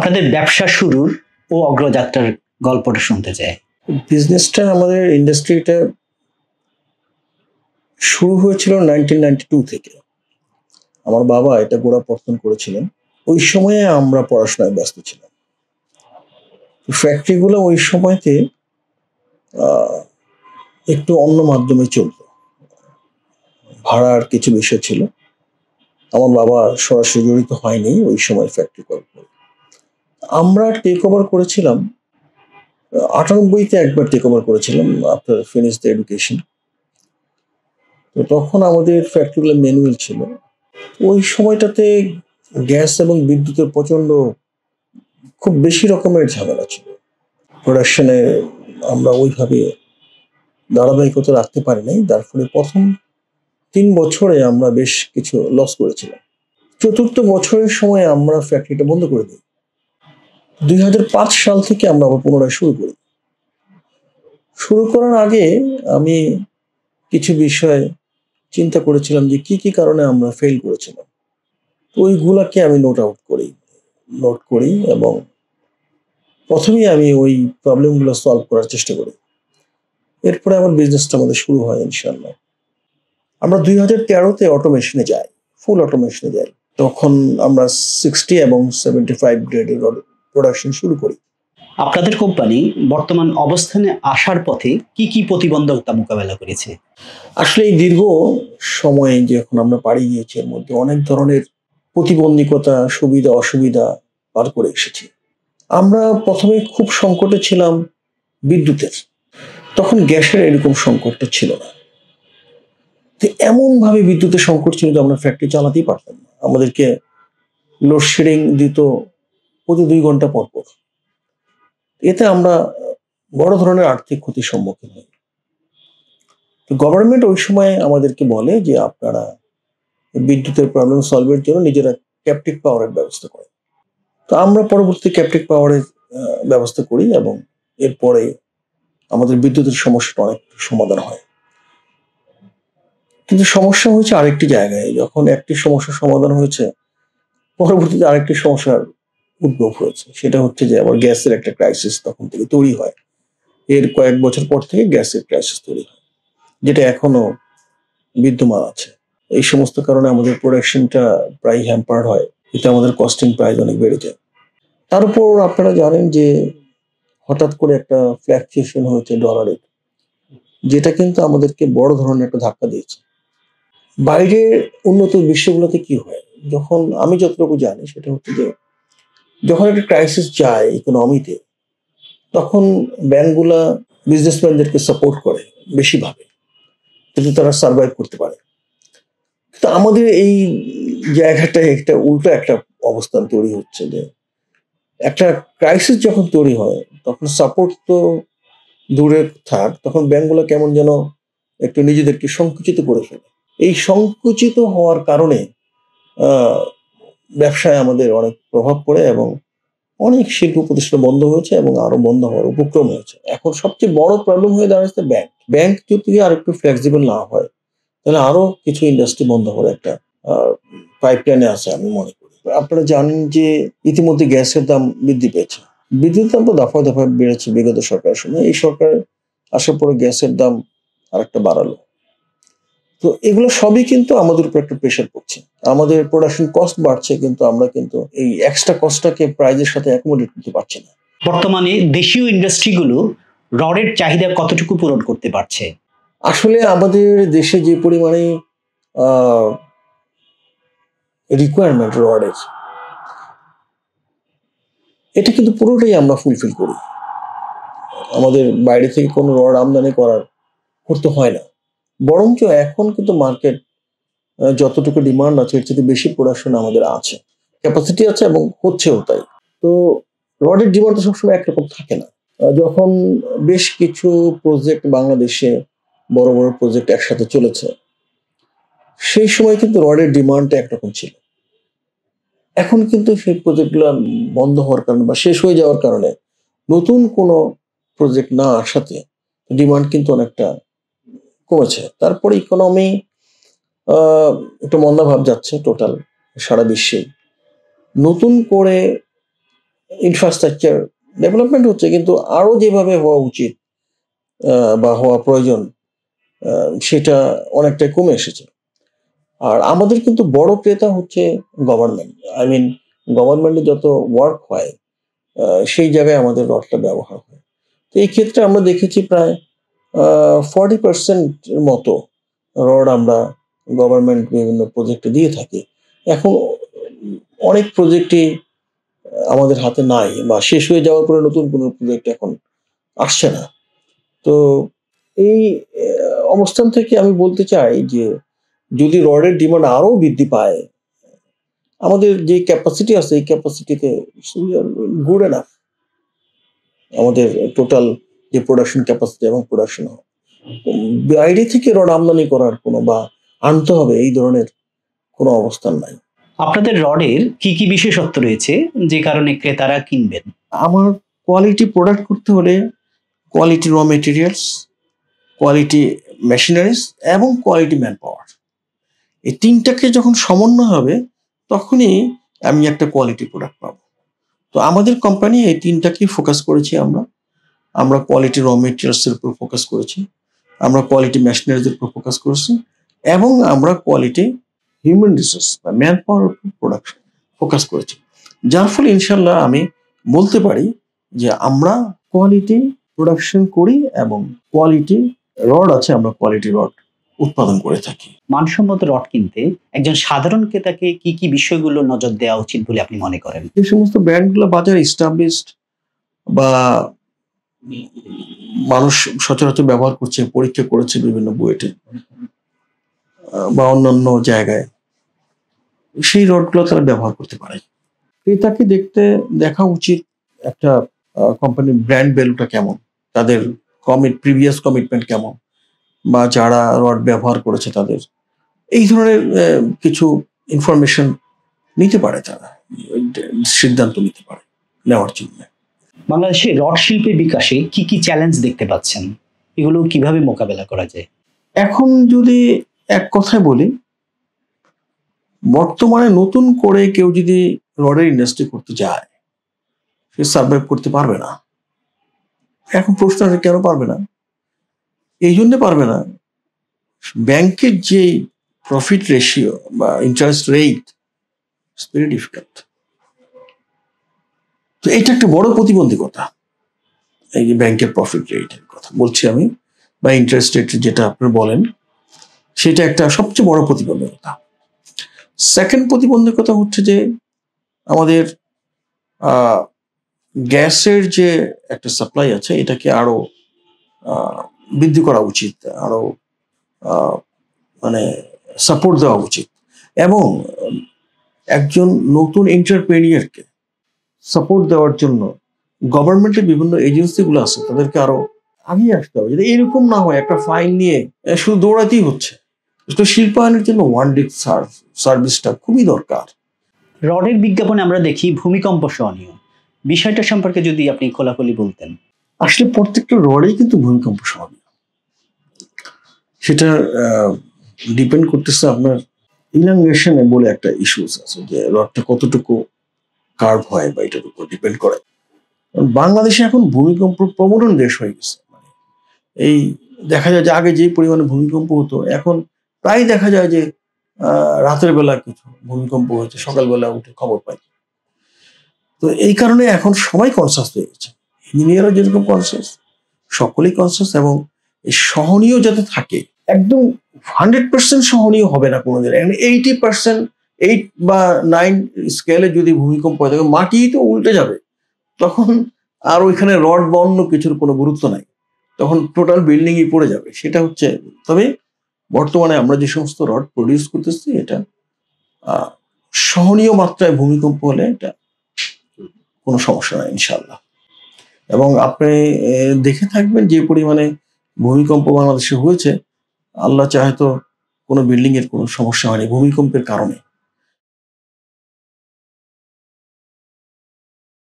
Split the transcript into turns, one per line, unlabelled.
আপনাদের ব্যবসা শুরুর ও অগ্রযাত্রার গল্পটা শুনতে চাই।
বিজনেসটা আমাদের ইন্ডাস্ট্রিটা শুরু হয়েছিল 1992 থেকে। আমার বাবা এটা গোড়াপত্তন করেছিলেন। ওই সময়ে আমরা পড়াশোনায় ব্যস্ত ছিলাম। ফ্যাক্টরিগুলো ওই সময়তে একটু অন্য মাধ্যমে চলত। ভাড়ার কিছু বিষয় ছিল। আমার বাবা সরাসরি জড়িত হয়নি ওই সময় ফ্যাক্টরি করার পর। আমরা টেক ওভার করেছিলাম 98-তে একবার টেক ওভার করেছিলাম আফটার ফিনিশ দ্য এডুকেশন। তো তখন আমাদের ফ্যাক্টরিগুলো ম্যানুয়াল ছিল। ওই সময়টাতে গ্যাস এবং বিদ্যুতের খুব বেশি রকমের ঝামেলা ছিল। প্রোডাকশনে আমরা ওইভাবে ধারাবাহিকতা রাখতে পারি নাই, তার ফলে প্রথম 3 বছরে আমরা বেশ কিছু লস করেছিলাম। চতুর্থ বছরের সময় আমরা ফ্যাক্টরিটা বন্ধ করে দিই। 2005 সাল থেকে আমরা আবার পুনরায় শুরু করি। শুরু করার আগে আমি কিছু বিষয় চিন্তা করেছিলাম যে কি কারণে আমরা ফেল করেছিলাম। ওইগুলাকে আমি নোট করি এবং প্রথমেই আমি ওই প্রবলেমগুলো সলভ করার চেষ্টা করি। এরপরে আমার বিজনেসটা আমাদের শুরু হয় ইনশাআল্লাহ। আমরা 2013-তে অটোমেশনে যাই, ফুল অটোমেশনে যাই। তখন আমরা 60 এবং 75 গ্রেডের প্রোডাকশন শুরু করি।
আপনাদের কোম্পানি বর্তমান অবস্থানে আসার পথে কি কি প্রতিবন্ধকতা মোকাবেলা করেছে?
আসলে এই দীর্ঘ সময়ে যখন আমরা পাড়ি দিয়েছি, এর মধ্যে অনেক ধরনের প্রতিবন্ধকতা, সুবিধা অসুবিধা পার করে এসেছি। আমরা প্রথমে খুব সংকটে ছিলাম বিদ্যুতের। তখন গ্যাসের এরকম সংকটটা ছিল না। তো এমন ভাবে বিদ্যুতের সংকট ছিল যে আমরা ফ্যাক্টরি চালাতেই পারতাম না। আমাদেরকে লোডশেডিং দিত প্রতি 2 ঘন্টা পর পর। এতে আমরা বড় ধরনের আর্থিক ক্ষতির সম্মুখীন হই। তো গভর্নমেন্ট ওই সময় আমাদেরকে বলে যে আপনারা বিদ্যুতের প্রবলেম সলভের জন্য নিজেরা ক্যাপটিভ পাওয়ারের ব্যবস্থা করেন। তো আমরা পরবর্তী ক্যাপটিভ পাওয়ারের ব্যবস্থা করি এবং এরপরে আমাদের বিদ্যুতের সমস্যাটা অনেক সমাধান হয়। কিন্তু সমস্যা হয়েছে আরেকটি জায়গায়। যখন একটি সমস্যার সমাধান হয়েছে, পরবর্তীতে আরেকটি সমস্যার উদ্ভব হয়েছে। সেটা হচ্ছে যে আবার গ্যাসের একটা ক্রাইসিস তখন থেকে তৈরি হয়। এর কয়েক বছর পর থেকে গ্যাসের ক্রাইসিস তৈরি হয়, যেটা এখনো বিদ্যমান আছে। এই সমস্ত কারণে আমাদের প্রোডাকশনটা প্রায় হ্যাম্পার্ড হয়। এতে আমাদের কস্টিং প্রাইস অনেক বেড়ে যায়। তার উপর আপনারা জানেন যে হঠাৎ করে একটা ফ্ল্যাকচুয়েশন হয়েছে ডলারের, যেটা কিন্তু আমাদেরকে বড় ধরনের একটা ধাক্কা দিয়েছে। বাইরের উন্নত বিশ্বগুলোতে কি হয়, যখন আমি যতটুকু জানি সেটা হচ্ছে যে যখন একটা ক্রাইসিস যায় ইকোনমিতে, তখন ব্যাংকগুলা বিজনেসম্যানদেরকে সাপোর্ট করে বেশিভাবে, কিন্তু তারা সার্ভাইভ করতে পারে। তো আমাদের এই জায়গাটায় উল্টো একটা অবস্থান তৈরি হচ্ছে যে একটা ক্রাইসিস যখন তৈরি হয় তখন সাপোর্ট তো দূরে থাক, তখন ব্যাংকগুলো কেমন যেন একটু নিজেদেরকে সংকুচিত করে ফেলে। এই সংকুচিত হওয়ার কারণে ব্যবসায় আমাদের অনেক প্রভাব পড়ে এবং অনেক শিল্প প্রতিষ্ঠান বন্ধ হয়েছে এবং আরো বন্ধ হওয়ার উপক্রম হয়েছে। এখন সবচেয়ে বড় প্রবলেম হয়ে দাঁড়াচ্ছে ব্যাংক যদি আর একটু ফ্লেক্সিবল না হয়, তাহলে আরো কিছু ইন্ডাস্ট্রি বন্ধ হওয়ার একটা পাইপলাইনে আছে আমি মনে করি। আপনারা জানেন যে ইতিমধ্যে গ্যাসের দাম বৃদ্ধি পেয়েছে। বিদ্যুতের দাম তো দফায় দফায় বেড়েছে বিগত সরকারের সময়। এই সরকার আসার পরে গ্যাসের দাম আরেকটা বাড়ালো। তো এগুলো সবই কিন্তু আমাদের উপর একটা প্রেশার পড়ছে। আমাদের প্রোডাকশন কস্ট বাড়ছে, কিন্তু আমরা কিন্তু এই এক্সট্রা কস্টটাকে প্রাইজের সাথে অ্যাকোমোডেট করতে পারছি না।
বর্তমানে দেশীয় ইন্ডাস্ট্রিগুলো রডের চাহিদা কতটুকু পূরণ করতে পারছে?
আসলে আমাদের দেশে যে পরিমাণে রিকোয়ারমেন্ট রডের, এটা কিন্তু পুরোটাই আমরা ফুলফিল করি। আমাদের বাইরে থেকে কোনো রড আমদানি করতে হয় না। বরঞ্চ এখন কিন্তু মার্কেট যতটুকু ডিমান্ড আছে এর চেয়ে বেশি প্রোডাকশন আমাদের আছে, ক্যাপাসিটি আছে এবং হচ্ছেও তাই। তো রডের ডিমান্ড তো সবসময় একরকম থাকে না। যখন বেশ কিছু প্রজেক্ট বাংলাদেশে বড় বড় প্রজেক্ট একসাথে চলেছে, সেই সময় কিন্তু রডের ডিমান্ডটা একরকম ছিল। এখন কিন্তু সেই প্রজেক্টগুলো বন্ধ হওয়ার কারণে বা শেষ হয়ে যাওয়ার কারণে নতুন কোনো প্রজেক্ট না আসাতে ডিমান্ড কিন্তু অনেকটা কমেছে। তারপরে ইকোনমি একটু মন্দাভাব যাচ্ছে টোটাল সারা বিশ্বে। নতুন করে ইনফ্রাস্ট্রাকচার ডেভেলপমেন্ট হচ্ছে, কিন্তু আরো যেভাবে হওয়া উচিত বা হওয়া প্রয়োজন সেটা অনেকটাই কমে এসেছে। আর আমাদের কিন্তু বড় ক্রেতা হচ্ছে গভর্নমেন্ট। আই মিন গভর্নমেন্টে যত ওয়ার্ক হয় সেই জায়গায় আমাদের রডটা ব্যবহার হয়। তো এই ক্ষেত্রে আমরা দেখেছি প্রায় 40% মতো রড আমরা গভর্নমেন্ট বিভিন্ন প্রজেক্টে দিয়ে থাকি। এখন অনেক প্রজেক্টই আমাদের হাতে নাই বা শেষ হয়ে যাওয়ার পরে নতুন কোনো প্রজেক্ট এখন আসছে না। তো এই অবস্থান থেকে আমি বলতে চাই যে যদি রডের ডিমান্ড আরো বৃদ্ধি পায়, আমাদের যে ক্যাপাসিটি আছে এই ক্যাপাসিটিতে গুড এনাফ। আমাদের টোটাল যে প্রোডাকশন ক্যাপাসিটি এবং প্রোডাকশন বাইরে থেকে রড আমদানি করার কোনো বা আনতে হবে এই ধরনের কোনো অবস্থান নাই।
আপনাদের রডের কি কি বিশেষত্ব রয়েছে যে কারণে ক্রেতারা কিনবেন?
আমার কোয়ালিটি প্রোডাক্ট করতে হলে quality raw materials, quality machineries এবং কোয়ালিটি ম্যান পাওয়ার, এই তিনটাকে যখন সমন্বয় হবে তখনই আমি একটা কোয়ালিটি প্রোডাক্ট পাবো। তো আমাদের কোম্পানি এই তিনটাকেই ফোকাস করেছি। আমরা কোয়ালিটি র মেটেরিয়ালস এর উপর ফোকাস করেছি, আমরা কোয়ালিটি মেশিনারিজ এর উপর ফোকাস করেছি এবং আমরা কোয়ালিটি হিউম্যান রিসোর্স বা ম্যান পাওয়ার উপর প্রোডাকশন ফোকাস করেছি। যার ফলে ইনশাল্লাহ আমি বলতে পারি যে আমরা কোয়ালিটি প্রোডাকশন করি এবং কোয়ালিটি রড আছে, আমরা কোয়ালিটি রড উৎপাদন করে থাকি।
মানসম্মত রড কিনতে একজন সাধারণ ক্রেতাকে কি কি বিষয়গুলো নজর দেওয়া উচিত বলে আপনি মনে করেন?
যে সমস্ত ব্র্যান্ডগুলো বাজারে এস্টাবলিশড বা মানুষ সচরাচর ব্যবহার করছে, পরীক্ষা করেছে বিভিন্ন বুয়েটে বা অন্যান্য জায়গায়, সেই রডগুলো তারা ব্যবহার করতে পারে। ক্রেতাকে দেখা উচিত একটা কোম্পানির ব্র্যান্ড ভ্যালুটা কেমন, তাদের প্রিভিয়াস কমিটমেন্ট কেমন, বা যারা রড ব্যবহার করেছে তাদের এই ধরনের কিছু ইনফরমেশন নিতে পারে, তারা সিদ্ধান্ত নিতে পারে নেওয়ার জন্য।
বাংলাদেশে রড শিল্পের বিকাশে কি কি চ্যালেঞ্জ দেখতে পাচ্ছেন, এগুলো কিভাবে মোকাবেলা করা যায়?
এখন যদি এক কথায় বলি, বর্তমানে নতুন করে কেউ যদি রডের ইন্ডাস্ট্রি করতে যায় সে সার্ভাইভ করতে পারবে না। এখন প্রশ্ন আছে কেন পারবে না? এই জন্য পারবে না, ব্যাংকের যে প্রফিট রেশিও বা interest rate it's very difficult. তো এটা একটা বড় প্রতিবন্ধকতা। এই যে ব্যাংকের প্রফিট রেটের কথা বলছি আমি, বা ইন্টারেস্ট রেট যেটা আপনি বলেন, সেটা একটা সবচেয়ে বড় প্রতিবন্ধকতা। সেকেন্ড প্রতিবন্ধকতা হচ্ছে যে আমাদের গ্যাসের যে একটা সাপ্লাই আছে এটাকে আরো বৃদ্ধি করা উচিত, আরো মানে সাপোর্ট দেওয়া উচিত, এবং একজন নতুন এন্টারপ্রেনিয়রকে সাপোর্ট দেওয়ার জন্য গভর্নমেন্টের বিভিন্ন এজেন্সিগুলো আছে তাদেরকে আরো আগিয়ে আসতে হবে, যদি এরকম না হয় একটা ফাইল নিয়ে শুধু দৌড়াতেই হচ্ছে। তো শিল্পায়নের জন্য ওয়ান ডিক সার্ভিসটা খুবই দরকার।
রডের বিজ্ঞাপনে আমরা দেখি ভূমিকম্প সহনীয়, বিষয়টা সম্পর্কে যদি আপনি খোলাখুলি বলতেন।
আসলে প্রত্যেকটা রডেই কিন্তু ভূমিকম্প সহনীয়, সেটা ডিপেন্ড করতেছে আপনার ইলাঙ্গেশনে বলে একটা ইস্যুস আছে, যে রডটা কতটুকু কার্ভ হয় বা এটার উপর ডিপেন্ড করে। বাংলাদেশে এখন ভূমিকম্প প্রবণ দেশ হয়ে গেছে। এই দেখা যায় যে আগে যে পরিমাণে ভূমিকম্প হতো এখন প্রায় দেখা যায় যে রাতের বেলা কিছু ভূমিকম্প হয়েছে, সকালবেলা উঠে খবর পাই। তো এই কারণে এখন সবাই কনসাস হয়ে গেছে, ইঞ্জিনিয়ারও যেরকম কনসাস, সকলেই কনসাস, এবং এই সহনীয় যাতে থাকে, একদম 100% সহনীয় হবে না কোনোদিন। 80%, 8 বা 9 স্কেলে যদি ভূমিকম্প হয় তখন মাটি তো উল্টে যাবে, তখন আর ওইখানে রড বা অন্য কিছুর কোনো গুরুত্ব নাই, তখন টোটাল বিল্ডিংই পড়ে যাবে। সেটা হচ্ছে, তবে বর্তমানে আমরা যে সমস্ত রড প্রডিউস করতেছি এটা সহনীয় মাত্রায় ভূমিকম্প হলে এটা কোনো সমস্যা নাই ইনশাল্লাহ। এবং আপনি দেখে থাকবেন যে পরিমাণে ভূমিকম্প বাংলাদেশে হয়েছে, আল্লাহ চাহে তো কোনো বিল্ডিং এর কোনো সমস্যা হয়নি ভূমিকম্পের কারণে।